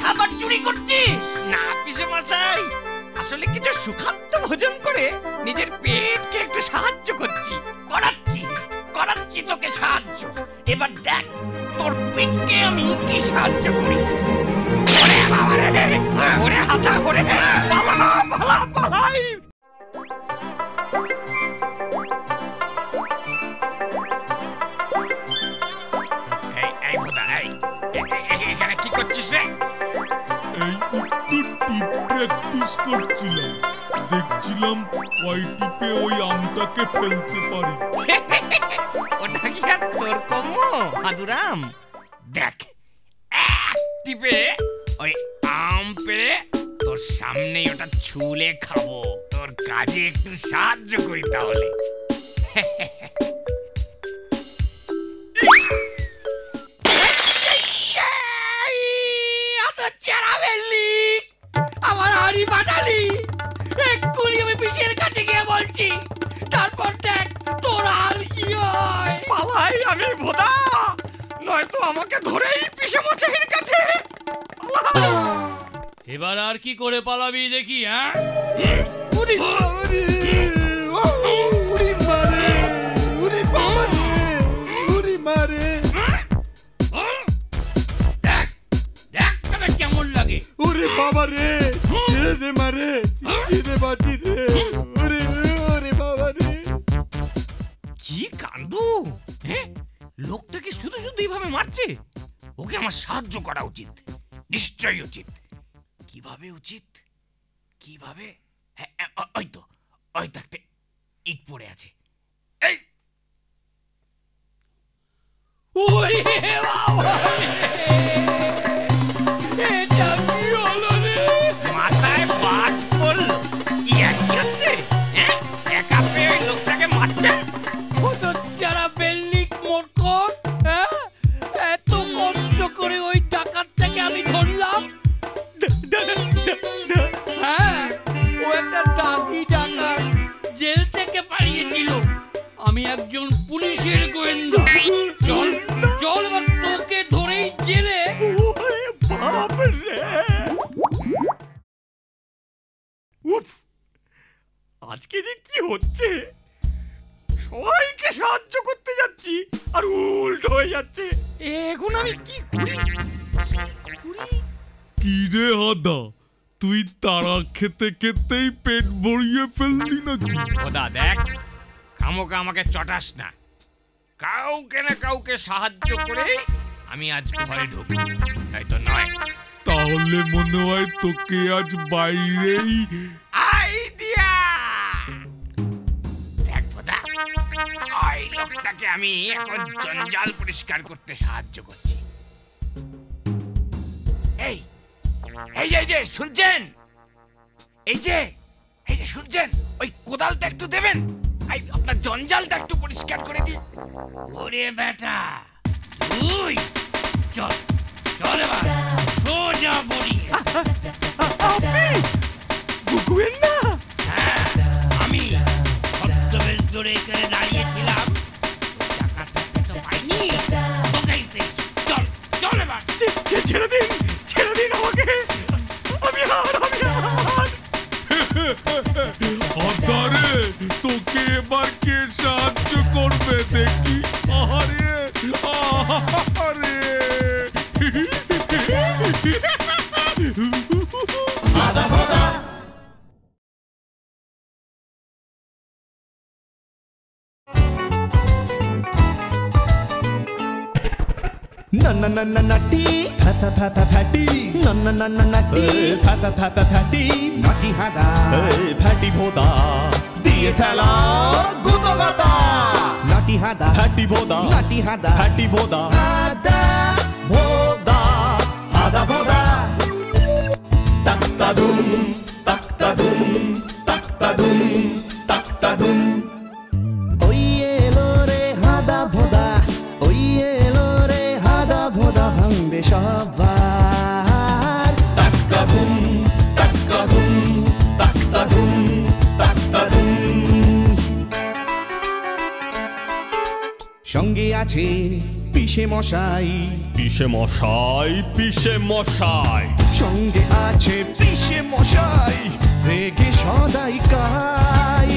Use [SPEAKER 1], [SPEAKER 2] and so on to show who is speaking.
[SPEAKER 1] খাবার চুরি করছিস? না পিসে মশাই, আসলে কিছু সুখাদ্য ভোজন করে নিজের পেটকে একটু সাহায্য করছি। করাচ্ছি তোকে সাহায্য। এবার দেখ তোর পেটকে আমি কি সাহায্য করি। ওরে বাবা রে, ওরে হাতা করে পালাই। এই ভোদা, এখানে কি করছিস রে?
[SPEAKER 2] এই একটু প্র্যাকটিস করছিলাম, দেখছিলাম কয় টিপে ওই আমটাকে ফেলতে পারি।
[SPEAKER 1] ওটা কি আর তোর কম হাদুরাম? দেখ এক টিপে ওই আম পেড়ে তোর সামনে ওটা ছুলে খাবো। তোর কাজে একটু সাহায্য করি তাহলে। আমার হাড়ি বাটালি এক্ষুনি আমি পিসের কাছে গিয়ে বলছি, তারপর দেখ তোর আর কি হয়। পালাই আমি ভোদা, নয়তো আমাকে ধরেই পিসে মশাইয়ের কাছে।
[SPEAKER 3] এবার আর কি করে পালাবি দেখি? হ্যাঁ,
[SPEAKER 1] দেখ তবে কেমন লাগে।
[SPEAKER 2] ওরে বাবা রে, ছেড়ে দে মারে, খিদে বাঁচি রে। ওরে বাবা রে,
[SPEAKER 1] কি কাণ্ড! হ্যাঁ, লোকটাকে শুধু শুধু এইভাবে মারছে। ওকে আমার সাহায্য করা উচিত, নিশ্চয়ই উচিত। কিভাবে উচিত? কিভাবে? হ্যাঁ, ওই তো একটা ইট পড়ে আছে। এই ওরে বাবা রে, এটা কি হলো রে? মাথায় বাজ পড়লো। কি হচ্ছে? হ্যাঁ, একা পেয়ে ওই লোকটাকে মারছে। যারা বেল্লিক মোরকট, হ্যাঁ, এত কষ্ট করে ওই ডাকাতটাকে আমি ধরলাম। হ্যাঁ, ও একটা দাগি ডাকাত, জেল থেকে পালিয়েছিল। আমি একজন পুলিশের গোয়েন্দা। চল এবার তোকে ধরেই জেলে। উফ, আজকে যে কি হচ্ছে! সবাইকে সাহায্য করতে যাচ্ছি আর উল্টো হয়ে যাচ্ছে। এখন আমি কি করি?
[SPEAKER 2] কি রে হাদা, তুই তারা খেতে খেতেই পেট ভরিয়ে ফেললি নাকি?
[SPEAKER 1] ওদা দেখ, খামোকা আমাকে চটাস না। কাউকে না কাউকে সাহায্য করে আমি আজ ঘরে ঢুকবো, তাই তো নয়?
[SPEAKER 2] তাহলে মনে হয় তোকে আজ বাইরেই।
[SPEAKER 1] আইডিয়া! দেখ বোদা, ওই লোকটাকে আমি এখন জঞ্জাল পরিষ্কার করতে সাহায্য করছি। এই যে শুনছেন? এই যে শুনছেন? ওই কোদালটা একটু দেবেন, আপনার জঞ্জালটা একটু পরিষ্কার করে দিন। ওরে বেটা, তুই চল এবার সোজা বড়ি। গোয়েন্দা? হ্যাঁ, আমি ছদ্মবেশ ধরে এখানে দাঁড়িয়েছিলাম। টাকাটা তো পাইনি, তোকেই পেয়েছি। চল এবার। ছেড়ে দিন আমাকে। আমি হার।
[SPEAKER 2] হাদারে, তোকে এবার কে সাহায্য করবে দেখি? আহারে আহারে,
[SPEAKER 4] হাদা ভোদা।
[SPEAKER 5] নাটি ফ্যাটি নাটি ফ্যাটি
[SPEAKER 4] নাটি হাদা
[SPEAKER 5] ফ্যাটি ভোদা দিয়ে ঠেলা গুতো গাতা।
[SPEAKER 4] নাটি হাদা
[SPEAKER 5] ফ্যাটি ভোদা
[SPEAKER 4] নাটি হাদা
[SPEAKER 5] ফ্যাটি ভোদা
[SPEAKER 4] হাদা
[SPEAKER 5] ভোদা
[SPEAKER 4] হাদা ভোদা।
[SPEAKER 5] তাক্তা দুম তাক্তা দুম তাক্তা দুম তাক্তা দুম।
[SPEAKER 4] ওই এলো রে হাদা ভোদা, ওই এলো রে হাদা ভোদা, ভাঙবে সবার।
[SPEAKER 5] তাক্তা দুম তাক্তা দুম তাক্তা দুম তাক্তা দুম।
[SPEAKER 4] সঙ্গে আছে পিসে মশাই,
[SPEAKER 5] পিসে মশাই, পিসে মশাই,
[SPEAKER 4] সঙ্গে আছে পিসে মশাই, রেগে সদাই কাই।